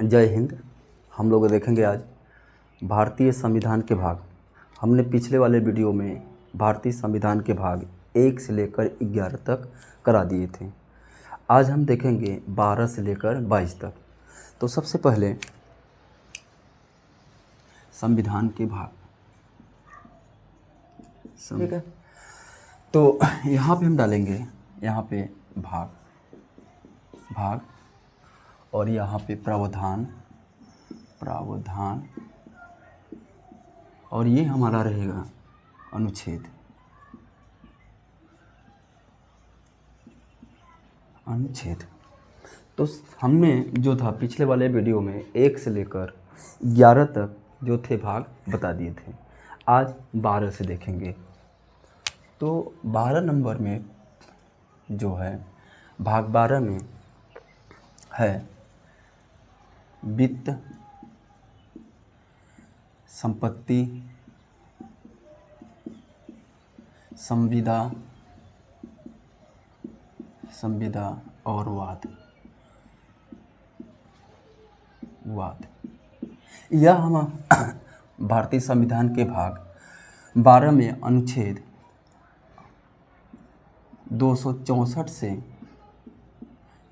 जय हिंद। हम लोग देखेंगे आज भारतीय संविधान के भाग। हमने पिछले वाले वीडियो में भारतीय संविधान के भाग 1 से लेकर 11 तक करा दिए थे। आज हम देखेंगे 12 से लेकर 22 तक। तो सबसे पहले संविधान के भाग, ठीक है। तो यहाँ पे हम डालेंगे, यहाँ पे भाग और यहाँ पे प्रावधान और ये हमारा रहेगा अनुच्छेद। तो हमने जो था पिछले वाले वीडियो में 1 से लेकर 11 तक जो थे भाग बता दिए थे। आज 12 से देखेंगे। तो 12 नंबर में जो है भाग 12 में है वित्त, संपत्ति, संविदा और वाद। यह हम भारतीय संविधान के भाग 12 में अनुच्छेद 264 से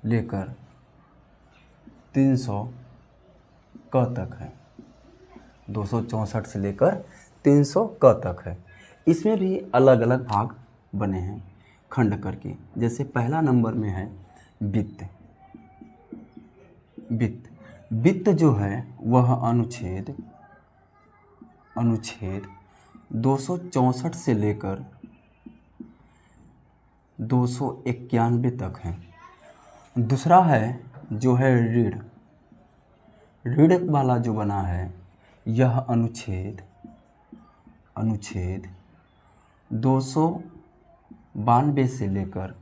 लेकर 300 क तक है। 264 से लेकर 300 क तक है। इसमें भी अलग अलग भाग बने हैं खंड करके। जैसे पहला नंबर में है वित्त। वित्त जो है वह अनुच्छेद 264 से लेकर 291 तक है। दूसरा है जो है ऋण वाला जो बना है, यह अनुच्छेद 292 से लेकर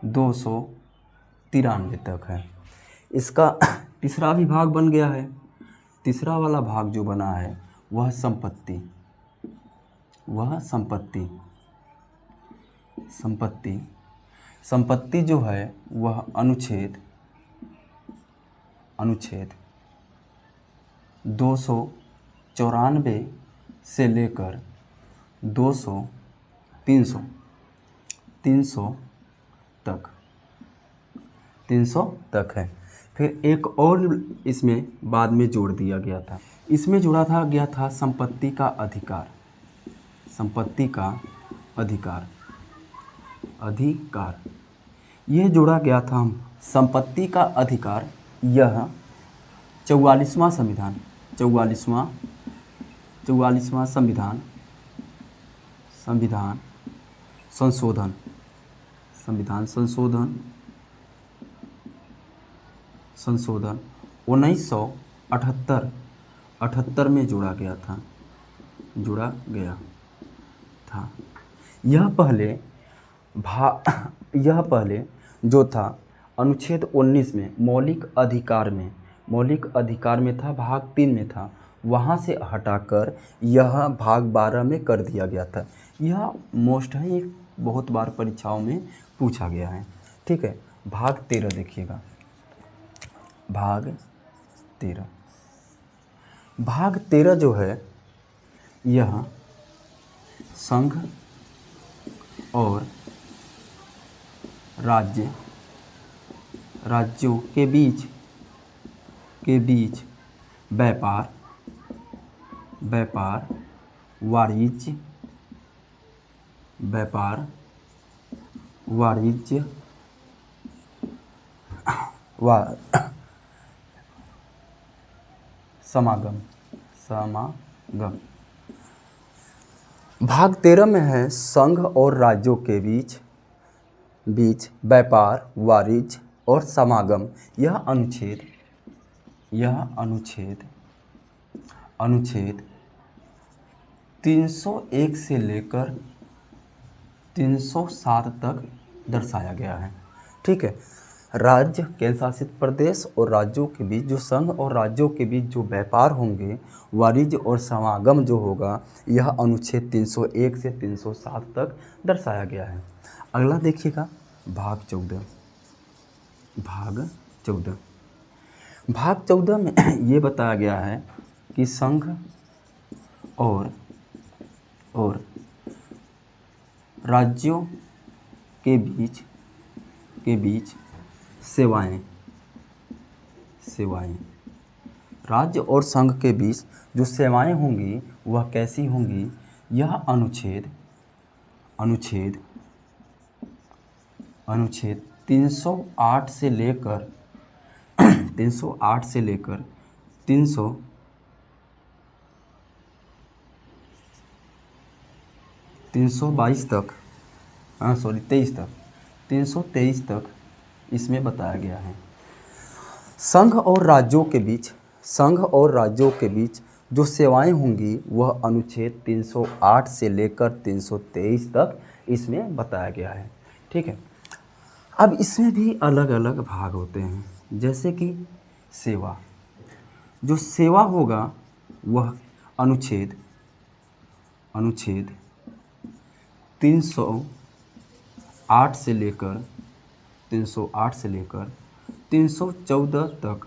293 तक है। इसका तीसरा भी भाग बन गया है। तीसरा वाला भाग जो बना है वह संपत्ति जो है वह अनुच्छेद 294 से लेकर 300 तक है। फिर एक और इसमें बाद में जोड़ दिया गया था। इसमें जोड़ा गया था संपत्ति का अधिकार। यह जोड़ा गया था संपत्ति का अधिकार। यह 44वां संविधान संशोधन 1978 में जोड़ा गया था। यह पहले जो था अनुच्छेद 19 में मौलिक अधिकार में था, भाग 3 में था। वहाँ से हटाकर यह भाग 12 में कर दिया गया था। यह मोस्ट है, एक बहुत बार परीक्षाओं में पूछा गया है, ठीक है। भाग 13 देखिएगा। भाग 13 जो है यह संघ और राज्यों के बीच व्यापार, वाणिज्य समागम। भाग 13 में है संघ और राज्यों के बीच व्यापार, वाणिज्य और समागम। यह अनुच्छेद 301 से लेकर 307 तक दर्शाया गया है, ठीक है। राज्य, केंद्र शासित प्रदेश और राज्यों के बीच जो संघ और राज्यों के बीच जो व्यापार होंगे, वाणिज्य और समागम जो होगा, यह अनुच्छेद 301 से 307 तक दर्शाया गया है। अगला देखिएगा भाग 14। 14। भाग 14 में ये बताया गया है कि संघ और राज्यों के बीच सेवाएं राज्य और संघ के बीच जो सेवाएं होंगी वह कैसी होंगी, यह अनुच्छेद 308 से लेकर 322 तक, 323 तक इसमें बताया गया है। संघ और राज्यों के बीच जो सेवाएं होंगी वह अनुच्छेद 308 से लेकर 323 तक इसमें बताया गया है। ठीक है। अब इसमें भी अलग अलग भाग होते हैं, जैसे कि सेवा। जो सेवा होगा वह अनुच्छेद 308 से लेकर 314 तक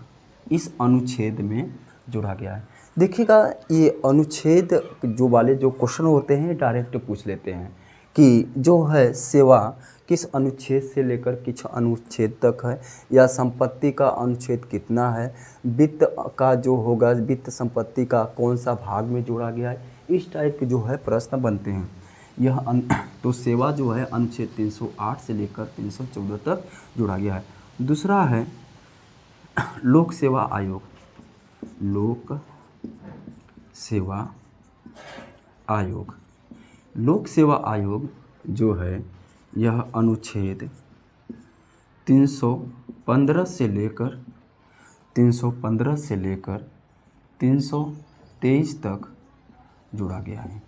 इस अनुच्छेद में जोड़ा गया है। देखिएगा, ये अनुच्छेद जो वाले जो क्वेश्चन होते हैं डायरेक्ट पूछ लेते हैं कि जो है सेवा किस अनुच्छेद से लेकर किस अनुच्छेद तक है, या संपत्ति का अनुच्छेद कितना है, वित्त का जो होगा वित्त संपत्ति का कौन सा भाग में जोड़ा गया है, इस टाइप के जो है प्रश्न बनते हैं। यह तो सेवा जो है अनुच्छेद 308 से लेकर 314 तक जोड़ा गया है। दूसरा है लोक सेवा आयोग। लोक सेवा आयोग जो है यह अनुच्छेद 315 से लेकर 323 तक जोड़ा गया है।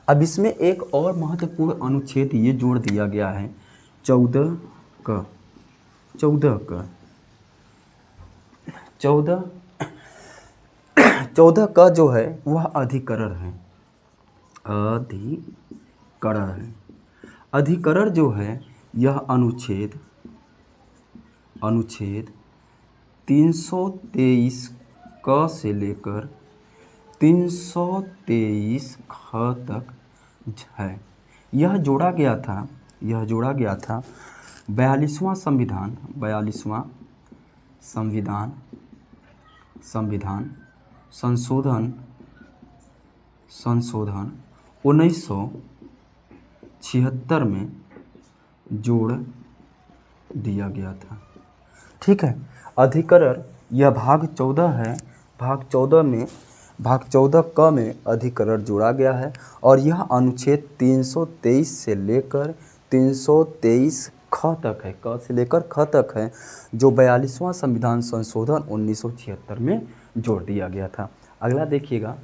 अब इसमें एक और महत्वपूर्ण अनुच्छेद ये जोड़ दिया गया है 14 का जो है वह अधिकरण है। अधिकरण जो है यह अनुच्छेद 323 क से लेकर 323 ख तक है। यह जोड़ा गया था 42वां संविधान संशोधन 1976 में जोड़ दिया गया था। ठीक है। अधिकरण यह भाग 14 है। भाग 14 क में अधिकरण जोड़ा गया है और यह अनुच्छेद 323 से लेकर 323 ख तक है। क से लेकर ख तक है, जो 42वां संविधान संशोधन 1976 में जोड़ दिया गया था। अगला देखिएगा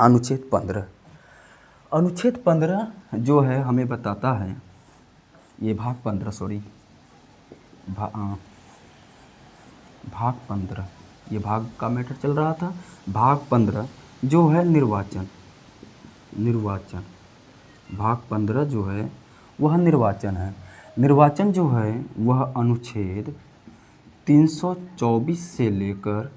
अनुच्छेद 15। अनुच्छेद 15 जो है हमें बताता है, ये भाग 15 ये भाग का मैटर चल रहा था। भाग 15 जो है निर्वाचन। भाग 15 जो है वह निर्वाचन है। निर्वाचन जो है वह अनुच्छेद 324 से लेकर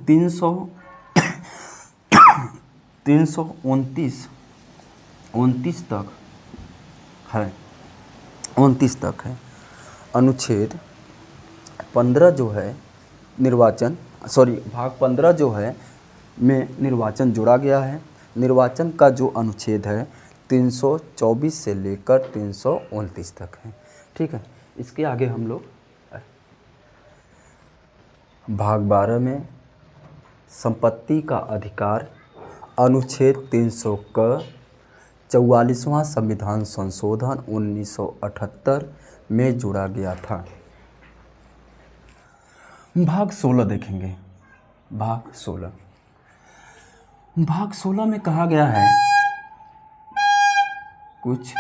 329 तक है। अनुच्छेद 15 जो है भाग 15 जो है में निर्वाचन जोड़ा गया है। निर्वाचन का जो अनुच्छेद है 324 से लेकर 329 तक है। ठीक है। इसके आगे हम लोग भाग 12 में संपत्ति का अधिकार अनुच्छेद 300 क 44वां संविधान संशोधन 1978 में जोड़ा गया था। भाग 16 देखेंगे। भाग 16 में कहा गया है कुछ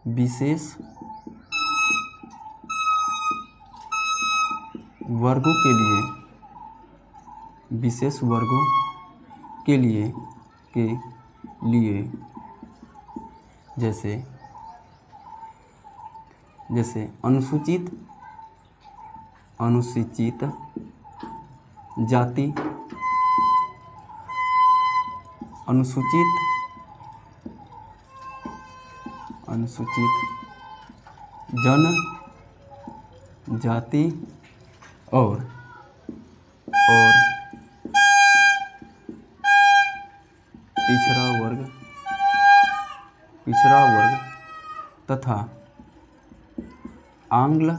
विशेष वर्गों के लिए जैसे जैसे अनुसूचित जाति, अनुसूचित जनजाति और पिछड़ा वर्ग तथा आंग्ल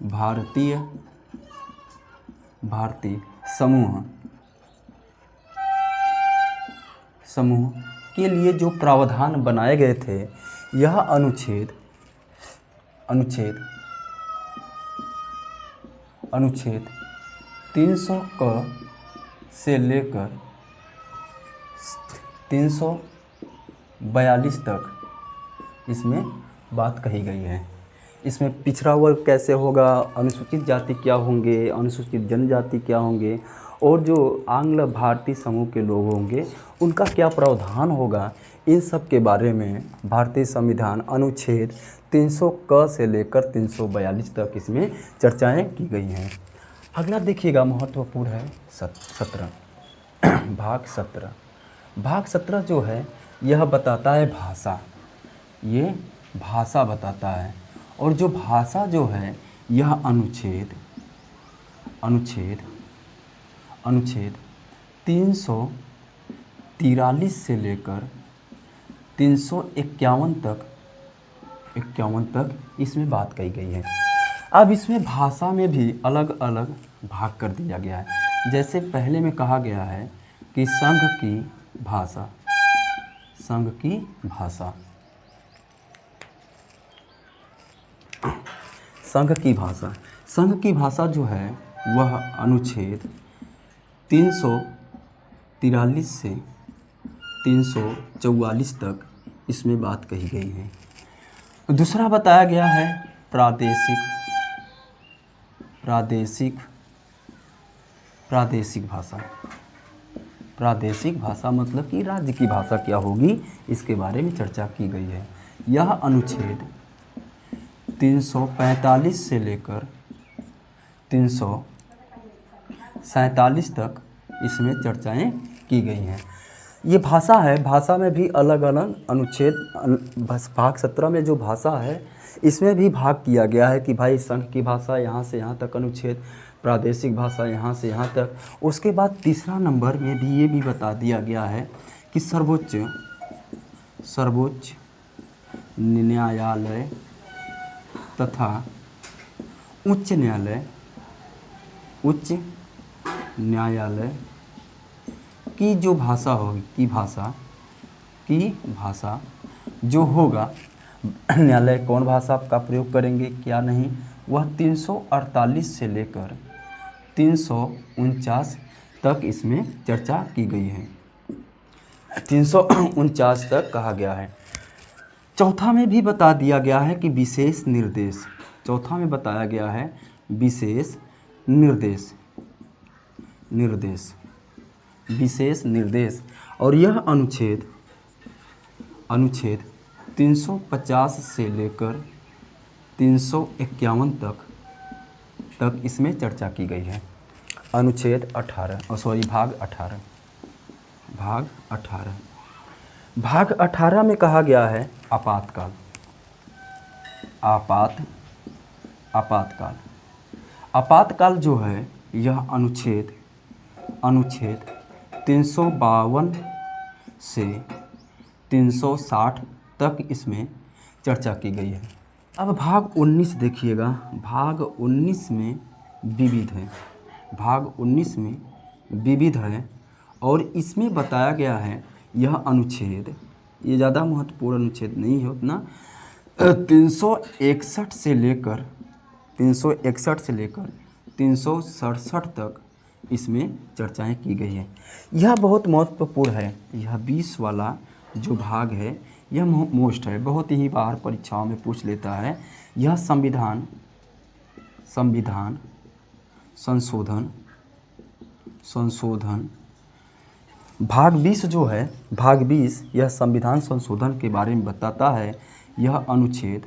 भारतीय समूह के लिए जो प्रावधान बनाए गए थे, यह अनुच्छेद 300 क से लेकर 342 तक इसमें बात कही गई है। इसमें पिछड़ा वर्ग कैसे होगा, अनुसूचित जाति क्या होंगे, अनुसूचित जनजाति क्या होंगे, और जो आंग्ल भारतीय समूह के लोग होंगे उनका क्या प्रावधान होगा, इन सब के बारे में भारतीय संविधान अनुच्छेद 300 क से लेकर 342 तक इसमें चर्चाएं की गई हैं। अगला देखिएगा, महत्वपूर्ण है 17 भाग 17 जो है यह बताता है भाषा, ये भाषा बताता है। और जो भाषा जो है यह अनुच्छेद 343 से लेकर 351 तक इसमें बात कही गई है। अब इसमें भाषा में भी अलग अलग भाग कर दिया गया है। जैसे पहले में कहा गया है कि संघ की भाषा संघ की भाषा जो है वह अनुच्छेद 343 से 344 तक इसमें बात कही गई है। दूसरा बताया गया है प्रादेशिक भाषा मतलब कि राज्य की भाषा क्या होगी, इसके बारे में चर्चा की गई है। यह अनुच्छेद 345 से लेकर 347 तक इसमें चर्चाएं की गई हैं। ये भाषा है, भाषा में भी अलग अलग अनुच्छेद, भाग 17 में जो भाषा है इसमें भी भाग किया गया है कि भाई संघ की भाषा यहाँ से यहाँ तक अनुच्छेद, प्रादेशिक भाषा यहाँ से यहाँ तक। उसके बाद तीसरा नंबर में भी ये भी बता दिया गया है कि सर्वोच्च न्यायालय तथा उच्च न्यायालय की जो भाषा होगी, की भाषा जो होगा, न्यायालय कौन भाषा का प्रयोग करेंगे क्या नहीं, वह 348 से लेकर 349 तक इसमें चर्चा की गई है। 349 तक कहा गया है। चौथा में भी बता दिया गया है कि विशेष निर्देश और यह अनुच्छेद 350 से लेकर 351 तक इसमें चर्चा की गई है। अनुच्छेद 18 भाग 18 में कहा गया है आपातकाल जो है यह अनुच्छेद 352 से 360 तक इसमें चर्चा की गई है। अब भाग 19 देखिएगा, भाग 19 में विविध है और इसमें बताया गया है यह अनुच्छेद, ये ज़्यादा महत्वपूर्ण अनुच्छेद नहीं है उतना, 361 से लेकर 367 तक इसमें चर्चाएं की गई है। यह बहुत महत्वपूर्ण है। यह 20 वाला जो भाग है यह मोस्ट है, बहुत ही बार परीक्षाओं में पूछ लेता है। यह संविधान संशोधन भाग 20 जो है, भाग 20 यह संविधान संशोधन के बारे में बताता है। यह अनुच्छेद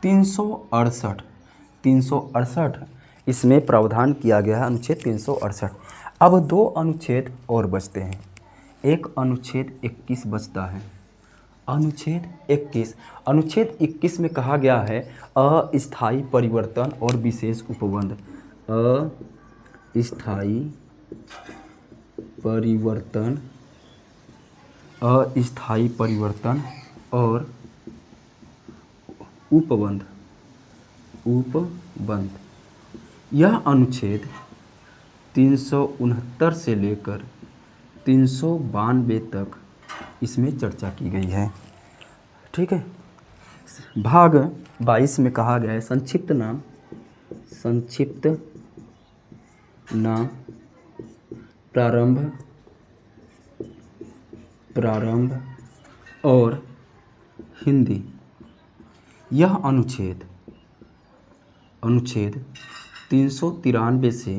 368 इसमें प्रावधान किया गया है अनुच्छेद 368। अब 2 अनुच्छेद और बचते हैं। एक अनुच्छेद 21 बचता है। अनुच्छेद 21 में कहा गया है अस्थायी परिवर्तन और विशेष उपबंध। अस्थायी परिवर्तन और उपबंध। यह अनुच्छेद 369 से लेकर 392 तक इसमें चर्चा की गई है। ठीक है। भाग 22 में कहा गया है संक्षिप्त नाम प्रारंभ और हिंदी। यह अनुच्छेद 393 से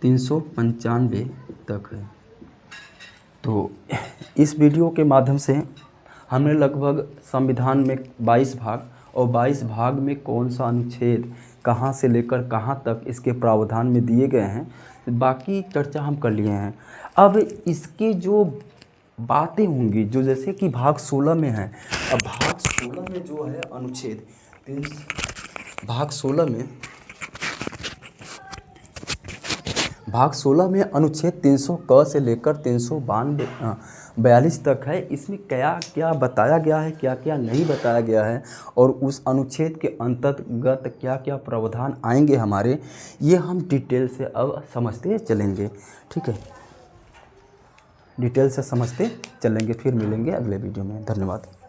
395 तक है। तो इस वीडियो के माध्यम से हमने लगभग संविधान में 22 भाग और 22 भाग में कौन सा अनुच्छेद कहाँ से लेकर कहाँ तक इसके प्रावधान में दिए गए हैं, बाकी चर्चा हम कर लिए हैं। अब इसकी जो बातें होंगी जो जैसे कि भाग 16 में है। अब भाग 16 में जो है अनुच्छेद भाग 16 में अनुच्छेद 300 क से लेकर 342 तक है। इसमें क्या क्या बताया गया है, क्या क्या नहीं बताया गया है और उस अनुच्छेद के अंतर्गत क्या क्या प्रावधान आएंगे हमारे, ये हम डिटेल से अब समझते चलेंगे। ठीक है, डिटेल से समझते चलेंगे। फिर मिलेंगे अगले वीडियो में। धन्यवाद।